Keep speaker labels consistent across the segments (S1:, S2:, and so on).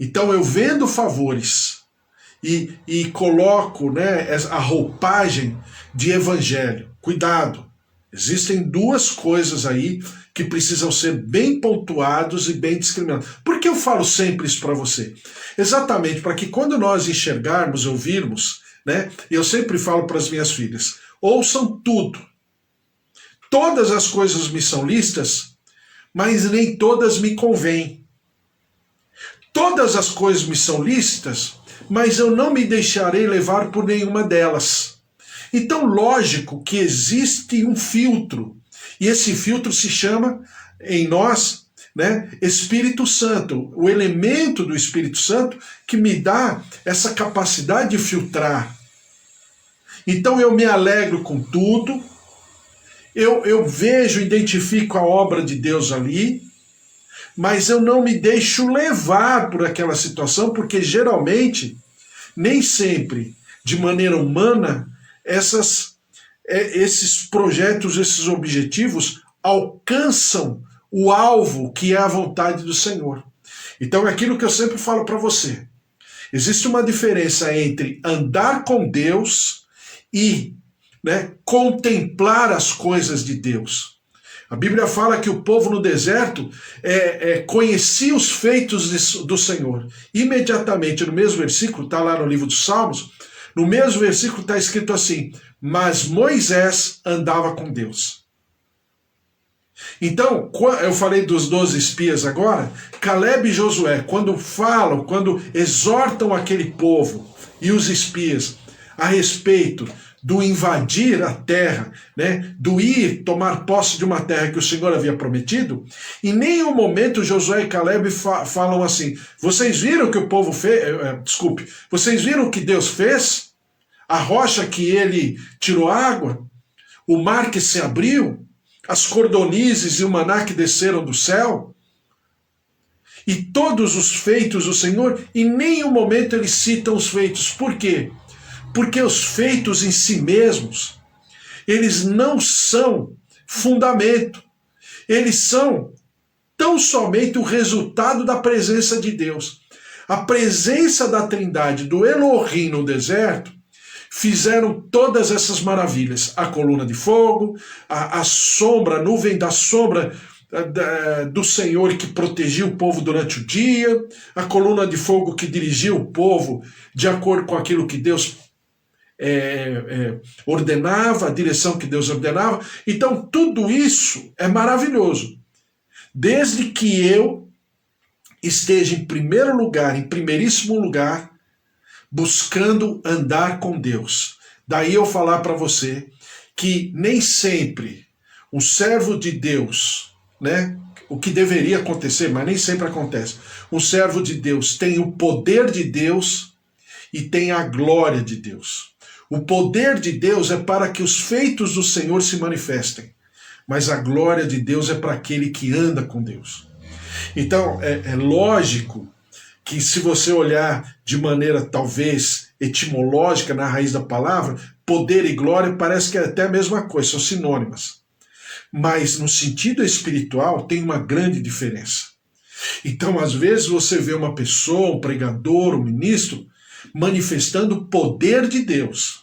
S1: Então eu vendo favores e coloco, né, a roupagem de evangelho. Cuidado, existem duas coisas aí que precisam ser bem pontuados e bem discriminados. Por que eu falo sempre isso para você? Exatamente para que quando nós enxergarmos, ouvirmos, né, eu sempre falo para as minhas filhas, ouçam tudo. Todas as coisas me são listas, mas nem todas me convêm. Todas as coisas me são listas, mas eu não me deixarei levar por nenhuma delas. Então, lógico que existe um filtro, e esse filtro se chama, em nós, né, Espírito Santo, o elemento do Espírito Santo que me dá essa capacidade de filtrar. Então eu me alegro com tudo, eu vejo, identifico a obra de Deus ali, mas eu não me deixo levar por aquela situação, porque geralmente, nem sempre, de maneira humana, esses projetos, esses objetivos alcançam o alvo que é a vontade do Senhor. Então é aquilo que eu sempre falo para você. Existe uma diferença entre andar com Deus e, né, contemplar as coisas de Deus. A Bíblia fala que o povo no deserto conhecia os feitos do Senhor. Imediatamente, no mesmo versículo, está lá no livro dos Salmos, no mesmo versículo está escrito assim, mas Moisés andava com Deus. Então, eu falei dos 12 espias agora, Caleb e Josué, quando falam, quando exortam aquele povo e os espias a respeito do invadir a terra, né, do ir tomar posse de uma terra que o Senhor havia prometido, em nenhum momento Josué e Caleb falam assim, vocês viram o que o povo fez, vocês viram o que Deus fez? A rocha que ele tirou água? O mar que se abriu? As cordonizes e o maná que desceram do céu? E todos os feitos do Senhor, em nenhum momento eles citam os feitos. Por quê? Porque os feitos em si mesmos, eles não são fundamento. Eles são tão somente o resultado da presença de Deus. A presença da Trindade, do Elohim no deserto, fizeram todas essas maravilhas. A coluna de fogo, a sombra, a nuvem da sombra do Senhor que protegia o povo durante o dia, a coluna de fogo que dirigia o povo de acordo com aquilo que Deus ordenava, a direção que Deus ordenava. Então tudo isso é maravilhoso, desde que eu esteja em primeiro lugar, em primeiríssimo lugar, buscando andar com Deus. Daí eu falar para você que nem sempre o servo de Deus, né, o que deveria acontecer, mas nem sempre acontece, o servo de Deus tem o poder de Deus e tem a glória de Deus. O poder de Deus é para que os feitos do Senhor se manifestem, mas a glória de Deus é para aquele que anda com Deus. Então, é lógico que se você olhar de maneira talvez etimológica na raiz da palavra, poder e glória parece que é até a mesma coisa, são sinônimas. Mas no sentido espiritual tem uma grande diferença. Então, às vezes você vê uma pessoa, um pregador, um ministro, manifestando o poder de Deus.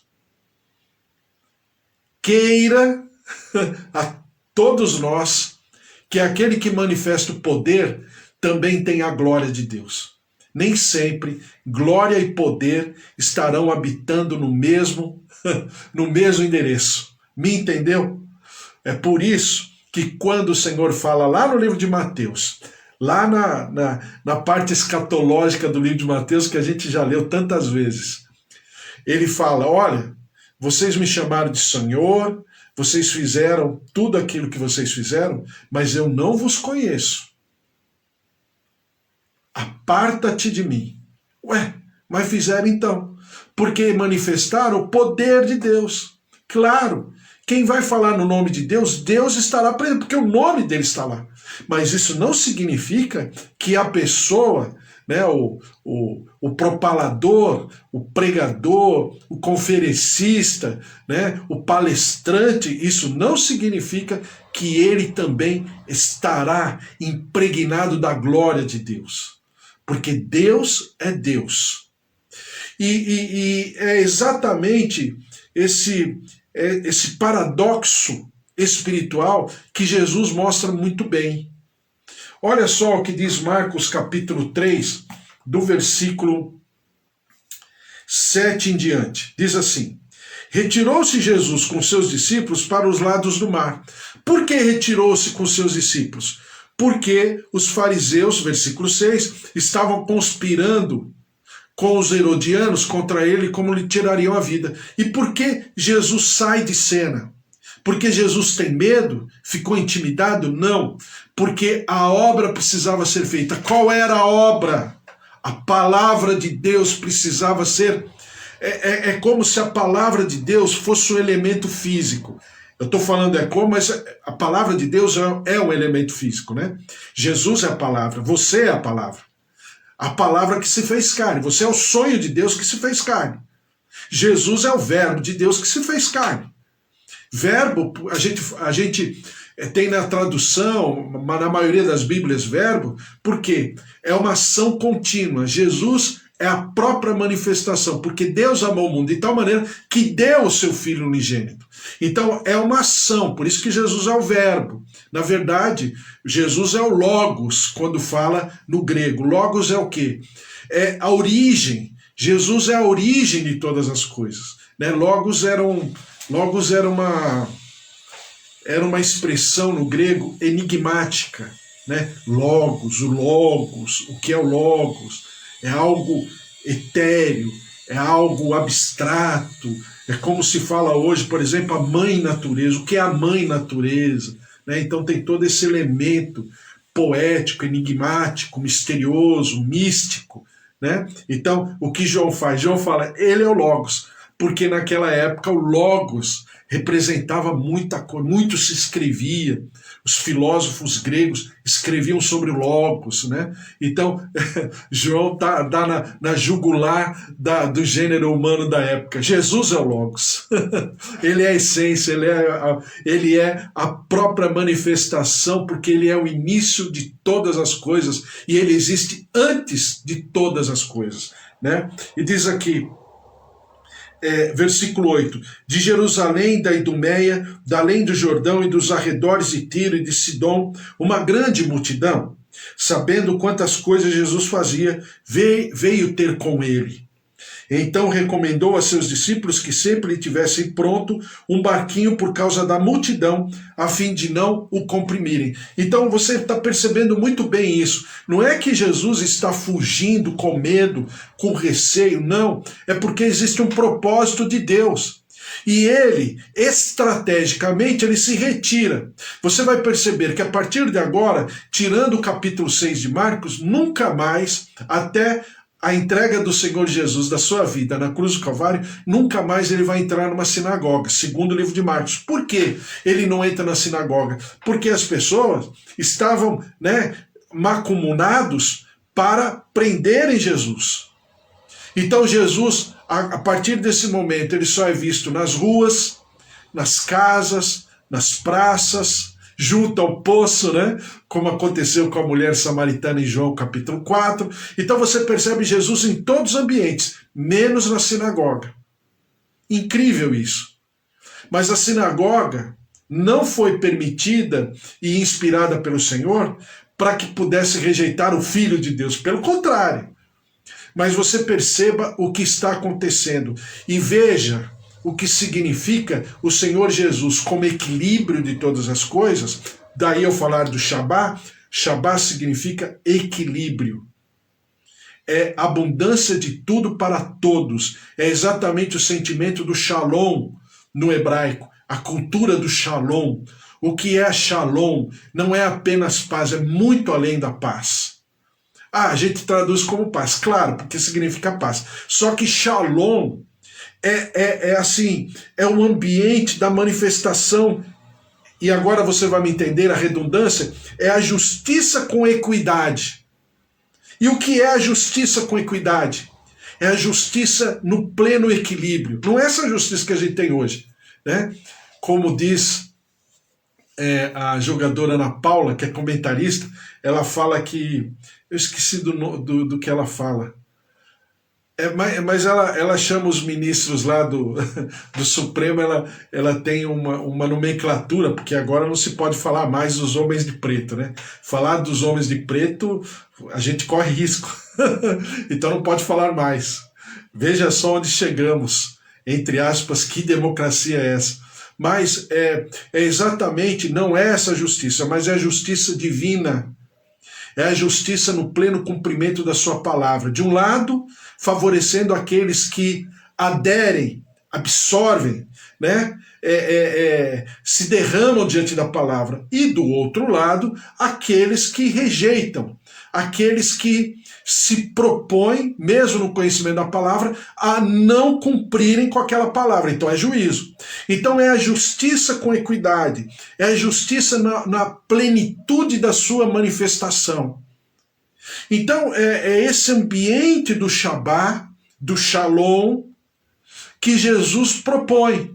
S1: Queira a todos nós que aquele que manifesta o poder também tem a glória de Deus. Nem sempre glória e poder estarão habitando no mesmo endereço. Me entendeu? É por isso que quando o Senhor fala lá no livro de Mateus, lá na parte escatológica do livro de Mateus, que a gente já leu tantas vezes, ele fala, olha, vocês me chamaram de Senhor, vocês fizeram tudo aquilo que vocês fizeram, mas eu não vos conheço. Aparta-te de mim. Ué, mas fizeram então. Porque manifestaram o poder de Deus. Claro, quem vai falar no nome de Deus, Deus estará presente, porque o nome dele está lá. Mas isso não significa que a pessoa, né, o propalador, o pregador, o conferencista, né, o palestrante, isso não significa que ele também estará impregnado da glória de Deus. porque Deus é Deus. E é exatamente esse paradoxo espiritual que Jesus mostra muito bem. Olha só o que diz Marcos capítulo 3, do versículo 7 em diante. Diz assim: retirou-se Jesus com seus discípulos para os lados do mar. Por que retirou-se com seus discípulos? Porque os fariseus, versículo 6, estavam conspirando com os herodianos contra ele, como lhe tirariam a vida. E por que Jesus sai de cena? Porque Jesus tem medo? Ficou intimidado? Não. Porque a obra precisava ser feita. Qual era a obra? A palavra de Deus precisava ser... É como se a palavra de Deus fosse um elemento físico. Eu estou falando mas a palavra de Deus é um elemento físico, né? Jesus é a palavra, você é a palavra. A palavra que se fez carne. Você é o sonho de Deus que se fez carne. Jesus é o verbo de Deus que se fez carne. Verbo, a gente tem na tradução, na maioria das Bíblias, verbo, porque é uma ação contínua. Jesus é a própria manifestação, porque Deus amou o mundo de tal maneira que deu o seu Filho unigênito. Então é uma ação, por isso que Jesus é o verbo. Na verdade, Jesus é o logos, quando fala no grego. Logos é o quê? É a origem. Jesus é a origem de todas as coisas. Né? Logos era uma expressão no grego enigmática. Né? Logos, o que é o logos? É algo etéreo, é algo abstrato, é como se fala hoje, por exemplo, a mãe natureza. O que é a mãe natureza? Né? Então tem todo esse elemento poético, enigmático, misterioso, místico. Né? Então, o que João faz? João fala, ele é o Logos, porque naquela época o Logos representava muita coisa, muito se escrevia, os filósofos gregos escreviam sobre o Logos, né? Então, João dá na jugular do gênero humano da época. Jesus é o Logos, ele é a essência, ele é a própria manifestação, porque ele é o início de todas as coisas, e ele existe antes de todas as coisas, né? E diz aqui, versículo 8, de Jerusalém, da Idumeia, da além do Jordão e dos arredores de Tiro e de Sidom, uma grande multidão, sabendo quantas coisas Jesus fazia, veio ter com ele. Então recomendou a seus discípulos que sempre lhe tivessem pronto um barquinho por causa da multidão, a fim de não o comprimirem. Então você está percebendo muito bem isso. Não é que Jesus está fugindo com medo, com receio, não. É porque existe um propósito de Deus. E ele, estrategicamente, ele se retira. Você vai perceber que a partir de agora, tirando o capítulo 6 de Marcos, nunca mais, até a entrega do Senhor Jesus, da sua vida na cruz do Calvário, nunca mais ele vai entrar numa sinagoga, segundo o livro de Marcos. Por que ele não entra na sinagoga? Porque as pessoas estavam, macumunados para prenderem Jesus. Então Jesus, a partir desse momento, ele só é visto nas ruas, nas casas, nas praças, junto ao poço, né? Como aconteceu com a mulher samaritana em João capítulo 4. Então você percebe Jesus em todos os ambientes, menos na sinagoga. Incrível isso. Mas a sinagoga não foi permitida e inspirada pelo Senhor para que pudesse rejeitar o Filho de Deus. Pelo contrário. Mas você perceba o que está acontecendo e veja o que significa o Senhor Jesus como equilíbrio de todas as coisas. Daí eu falar do Shabá. Shabá significa equilíbrio. É abundância de tudo para todos. É exatamente o sentimento do Shalom no hebraico. A cultura do Shalom. O que é Shalom? Não é apenas paz, é muito além da paz. A gente traduz como paz, claro, porque significa paz. Só que Shalom é um ambiente da manifestação, e agora você vai me entender a redundância, é a justiça com equidade. E o que é a justiça com equidade? É a justiça no pleno equilíbrio. Não é essa justiça que a gente tem hoje, né? Como diz a jogadora Ana Paula, que é comentarista, ela fala que Eu esqueci do que ela fala. Mas ela chama os ministros lá do Supremo, ela tem uma nomenclatura, porque agora não se pode falar mais dos homens de preto, né? Falar dos homens de preto, a gente corre risco. Então não pode falar mais. Veja só onde chegamos, entre aspas, que democracia é essa? Mas exatamente, não é essa justiça, mas é a justiça divina. É a justiça no pleno cumprimento da sua palavra. De um lado, favorecendo aqueles que aderem, absorvem, né? Se derramam diante da palavra. E do outro lado, aqueles que rejeitam, aqueles que se propõem, mesmo no conhecimento da palavra, a não cumprirem com aquela palavra. Então é juízo. Então é a justiça com equidade, é a justiça na plenitude da sua manifestação. Então é esse ambiente do Shabá, do Shalom, que Jesus propõe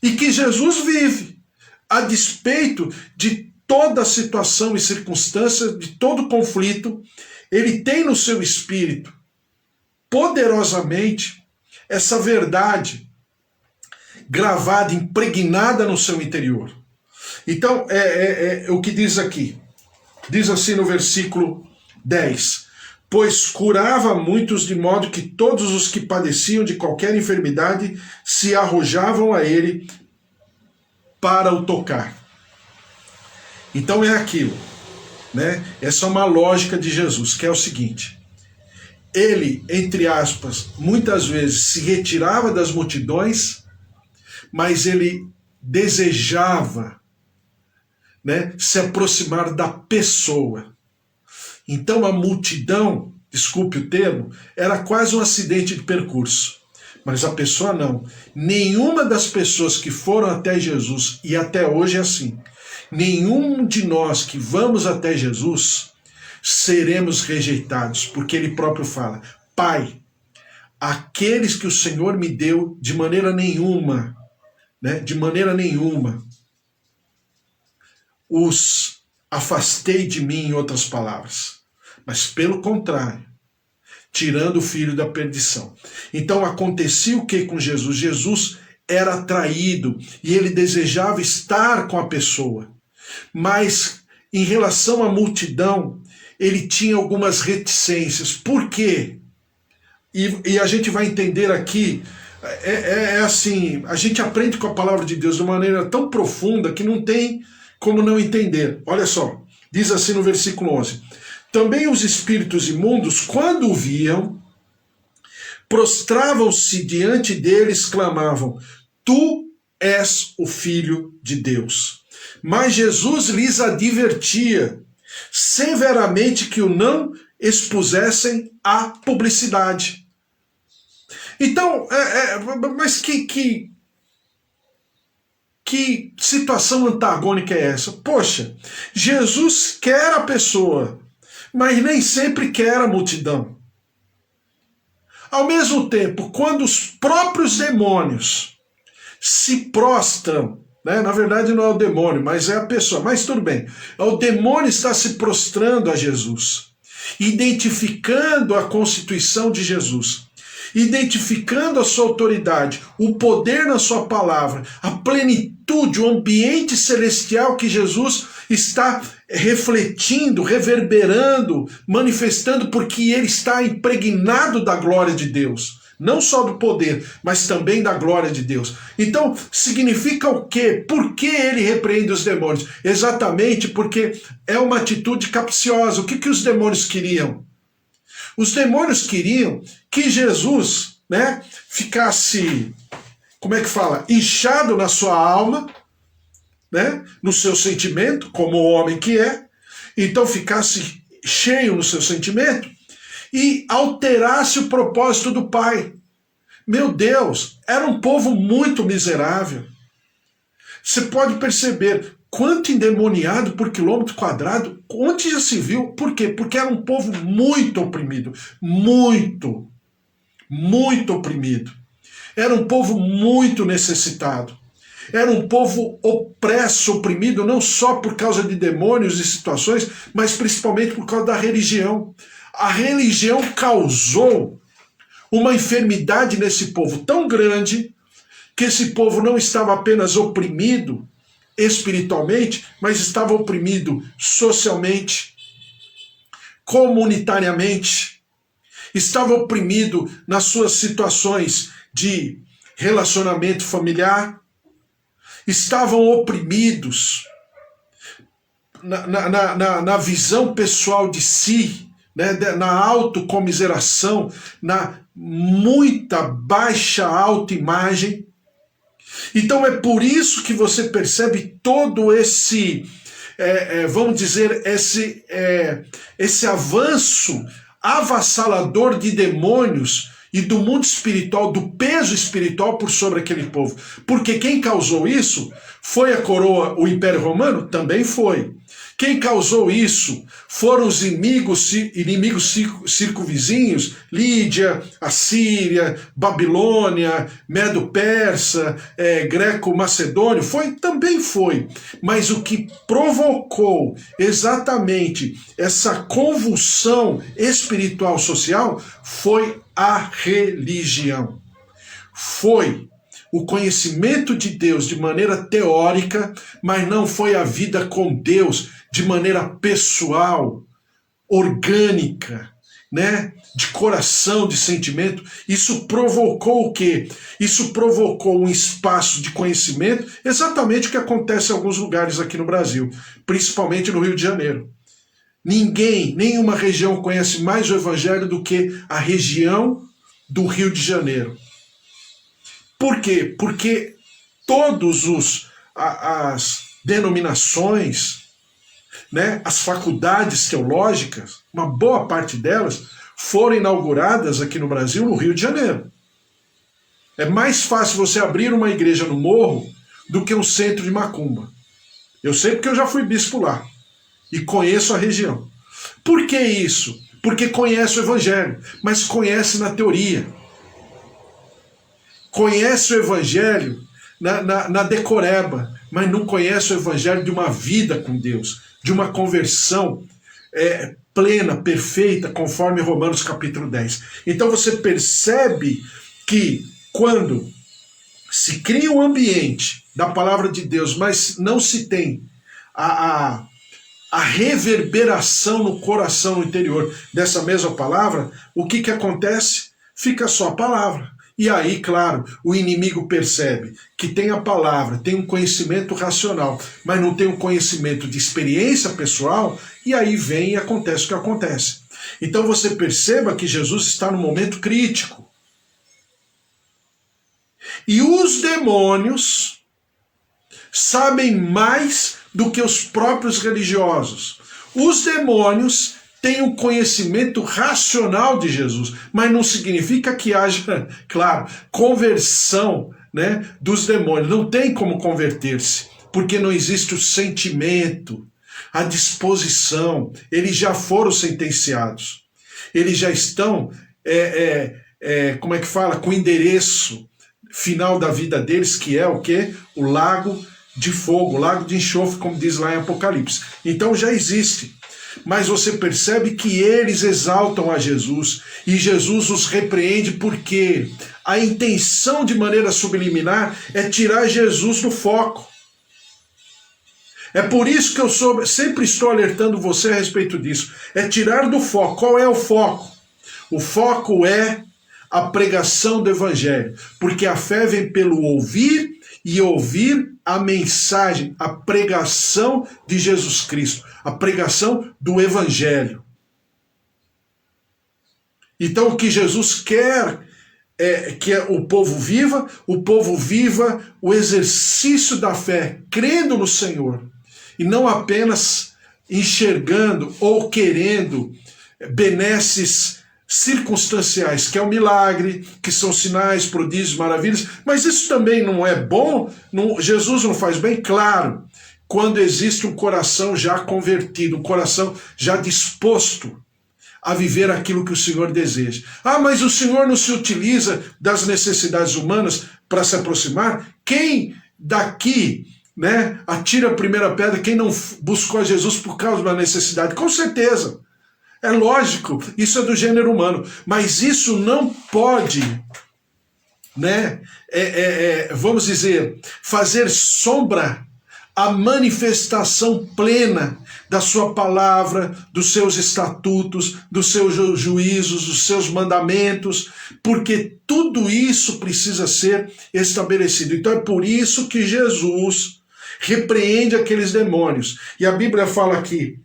S1: e que Jesus vive, a despeito de toda a situação e circunstância, de todo conflito. Ele tem no seu espírito, poderosamente, essa verdade gravada, impregnada no seu interior. Então, o que diz aqui. Diz assim no versículo 10. Pois curava muitos, de modo que todos os que padeciam de qualquer enfermidade se arrojavam a ele para o tocar. Então é aquilo, né? Essa é uma lógica de Jesus, que é o seguinte: ele, entre aspas, muitas vezes se retirava das multidões, mas ele desejava, né, se aproximar da pessoa. Então a multidão, desculpe o termo, era quase um acidente de percurso. Mas a pessoa não. Nenhuma das pessoas que foram até Jesus, e até hoje é assim, nenhum de nós que vamos até Jesus seremos rejeitados, porque ele próprio fala: Pai, aqueles que o Senhor me deu, de maneira nenhuma, né, de maneira nenhuma, os afastei de mim, em outras palavras, mas pelo contrário, tirando o filho da perdição. Então acontecia o que com Jesus? Jesus era atraído e ele desejava estar com a pessoa, mas em relação à multidão, ele tinha algumas reticências. Por quê? E a gente vai entender aqui, assim, a gente aprende com a palavra de Deus de uma maneira tão profunda que não tem como não entender. Olha só, diz assim no versículo 11: também os espíritos imundos, quando o viam, prostravam-se diante dele e exclamavam: Tu és o Filho de Deus. Mas Jesus lhes advertia severamente que o não expusessem à publicidade. Então, mas que situação antagônica é essa? Poxa, Jesus quer a pessoa, mas nem sempre quer a multidão. Ao mesmo tempo, quando os próprios demônios se prostram, né? Na verdade não é o demônio, mas é a pessoa, mas tudo bem, o demônio está se prostrando a Jesus, identificando a constituição de Jesus, identificando a sua autoridade, o poder na sua palavra, a plenitude, o ambiente celestial que Jesus está refletindo, reverberando, manifestando, porque ele está impregnado da glória de Deus. Não só do poder, mas também da glória de Deus. Então, significa o quê? Por que ele repreende os demônios? Exatamente porque é uma atitude capciosa. O que os demônios queriam? Os demônios queriam que Jesus, né, ficasse, como é que fala? Inchado na sua alma, né, no seu sentimento, como o homem que é, então ficasse cheio no seu sentimento e alterasse o propósito do Pai. Meu Deus, era um povo muito miserável. Você pode perceber quanto endemoniado por quilômetro quadrado, onde já se viu? Por quê? Porque era um povo muito oprimido, muito oprimido. Era um povo muito necessitado. Era um povo opresso, oprimido, não só por causa de demônios e situações, mas principalmente por causa da religião. A religião causou uma enfermidade nesse povo tão grande que esse povo não estava apenas oprimido espiritualmente, mas estava oprimido socialmente, comunitariamente, estava oprimido nas suas situações de relacionamento familiar, estavam oprimidos na visão pessoal de si, né, na autocomiseração, na muita baixa autoimagem. Então é por isso que você percebe todo esse, vamos dizer, esse avanço avassalador de demônios e do mundo espiritual, do peso espiritual por sobre aquele povo. Porque quem causou isso foi a coroa, o Império Romano? Também foi. Quem causou isso foram os inimigos circunvizinhos, Lídia, Assíria, Babilônia, Medo-Persa, Greco-Macedônio, também foi. Mas o que provocou exatamente essa convulsão espiritual social foi a religião. Foi o conhecimento de Deus de maneira teórica, mas não foi a vida com Deus de maneira pessoal, orgânica, né? De coração, de sentimento. Isso provocou o quê? Isso provocou um espaço de conhecimento, exatamente o que acontece em alguns lugares aqui no Brasil, principalmente no Rio de Janeiro. Nenhuma região conhece mais o Evangelho do que a região do Rio de Janeiro. Por quê? Porque todas as denominações, né, as faculdades teológicas, uma boa parte delas, foram inauguradas aqui no Brasil, no Rio de Janeiro. É mais fácil você abrir uma igreja no morro do que um centro de macumba. Eu sei porque eu já fui bispo lá e conheço a região. Por que isso? Porque conhece o Evangelho, mas conhece na teoria. Conhece o Evangelho na decoreba, mas não conhece o Evangelho de uma vida com Deus, de uma conversão plena, perfeita, conforme Romanos capítulo 10. Então você percebe que quando se cria um ambiente da palavra de Deus, mas não se tem a reverberação no coração, no interior dessa mesma palavra, o que acontece? Fica só a palavra. E aí, claro, o inimigo percebe que tem a palavra, tem um conhecimento racional, mas não tem um conhecimento de experiência pessoal, e aí vem e acontece o que acontece. Então você perceba que Jesus está num momento crítico. E os demônios sabem mais do que os próprios religiosos. Os demônios tem um conhecimento racional de Jesus, mas não significa que haja, claro, conversão, né, dos demônios. Não tem como converter-se, porque não existe o sentimento, a disposição. Eles já foram sentenciados. Eles já estão, como é que fala? Com o endereço final da vida deles, que é o quê? O lago de fogo, o lago de enxofre, como diz lá em Apocalipse. Então já existe. Mas você percebe que eles exaltam a Jesus e Jesus os repreende porque a intenção de maneira subliminar é tirar Jesus do foco. É por isso que eu sempre estou alertando você a respeito disso. É tirar do foco. Qual é o foco? O foco é a pregação do Evangelho, porque a fé vem pelo ouvir e ouvir a mensagem, a pregação de Jesus Cristo, a pregação do Evangelho. Então o que Jesus quer é que o povo viva o exercício da fé, crendo no Senhor, e não apenas enxergando ou querendo benesses circunstanciais, que é o milagre, que são sinais, prodígios, maravilhas, mas isso também não é bom? Jesus não faz bem? Claro, quando existe um coração já convertido, um coração já disposto a viver aquilo que o Senhor deseja. Ah, mas o Senhor não se utiliza das necessidades humanas para se aproximar? Quem daqui, né, atira a primeira pedra quem não buscou a Jesus por causa da necessidade. Com certeza. É lógico, isso é do gênero humano. Mas isso não pode, né, vamos dizer, fazer sombra à manifestação plena da sua palavra, dos seus estatutos, dos seus juízos, dos seus mandamentos, porque tudo isso precisa ser estabelecido. Então é por isso que Jesus repreende aqueles demônios. E a Bíblia fala aqui,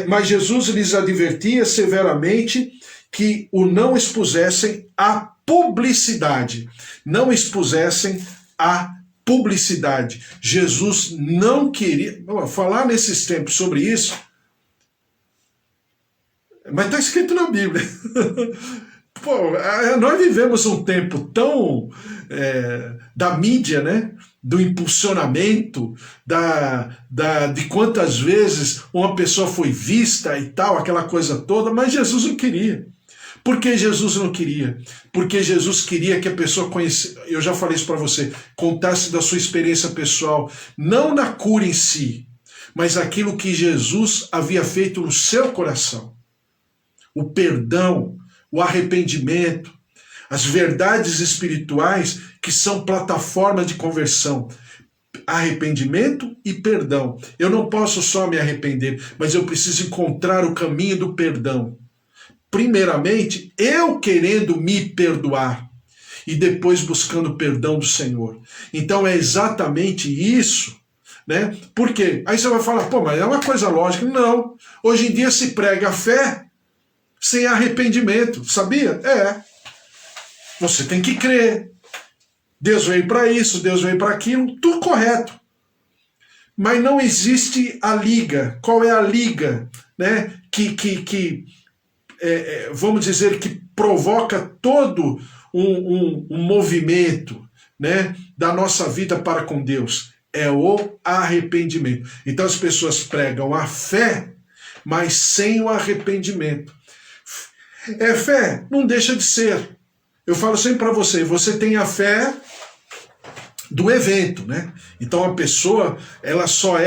S1: mas Jesus lhes advertia severamente que o não expusessem à publicidade. Não expusessem à publicidade. Jesus não queria... Falar nesses tempos sobre isso, mas está escrito na Bíblia. Pô, nós vivemos um tempo tão da mídia, né? Do impulsionamento, de quantas vezes uma pessoa foi vista e tal, aquela coisa toda, mas Jesus não queria. Por que Jesus não queria? Porque Jesus queria que a pessoa conhecesse, eu já falei isso para você, contasse da sua experiência pessoal, não na cura em si, mas aquilo que Jesus havia feito no seu coração. O perdão, o arrependimento, as verdades espirituais que são plataformas de conversão. Arrependimento e perdão. Eu não posso só me arrepender, mas eu preciso encontrar o caminho do perdão. Primeiramente, eu querendo me perdoar e depois buscando o perdão do Senhor. Então é exatamente isso, né? Por quê? Aí você vai falar, pô, mas é uma coisa lógica. Não. Hoje em dia se prega a fé sem arrependimento, sabia? Você tem que crer. Deus veio para isso, Deus veio para aquilo, tudo correto. Mas não existe a liga. Qual é a liga, né? Vamos dizer, que provoca todo um movimento, né, da nossa vida para com Deus. É o arrependimento. Então as pessoas pregam a fé, mas sem o arrependimento. Fé não deixa de ser. Eu falo sempre para você, você tem a fé do evento, né? Então a pessoa, ela só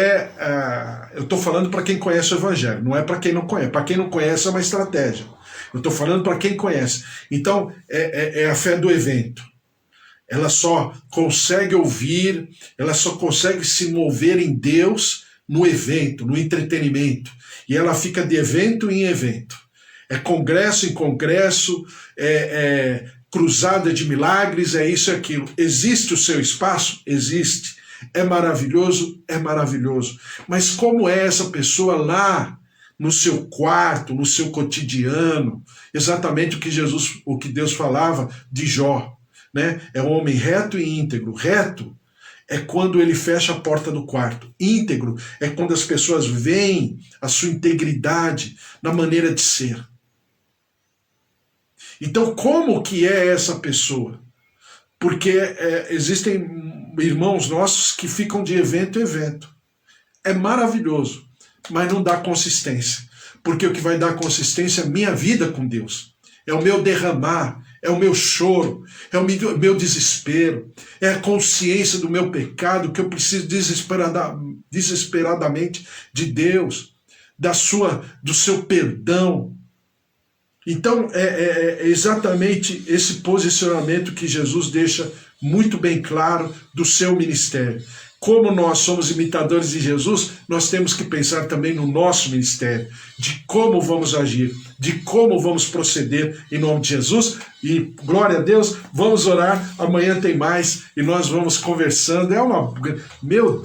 S1: eu estou falando para quem conhece o Evangelho, não é para quem não conhece. Para quem não conhece é uma estratégia. Eu estou falando para quem conhece. Então é a fé do evento. Ela só consegue ouvir, ela só consegue se mover em Deus no evento, no entretenimento. E ela fica de evento em evento. É congresso em congresso, cruzada de milagres, é isso e aquilo. Existe o seu espaço? Existe. É maravilhoso? É maravilhoso. Mas como é essa pessoa lá no seu quarto, no seu cotidiano? Exatamente o que Deus falava de Jó, né? É um homem reto e íntegro. Reto é quando ele fecha a porta do quarto. Íntegro é quando as pessoas veem a sua integridade na maneira de ser. Então, como que é essa pessoa? Porque existem irmãos nossos que ficam de evento em evento. É maravilhoso, mas não dá consistência. Porque o que vai dar consistência é a minha vida com Deus. É o meu derramar, é o meu choro, é o meu desespero, é a consciência do meu pecado, que eu preciso desesperadamente de Deus, do seu perdão. Então, é exatamente esse posicionamento que Jesus deixa muito bem claro do seu ministério. Como nós somos imitadores de Jesus, nós temos que pensar também no nosso ministério, de como vamos agir, de como vamos proceder em nome de Jesus. E, glória a Deus, vamos orar. Amanhã tem mais e nós vamos conversando. Meu Deus!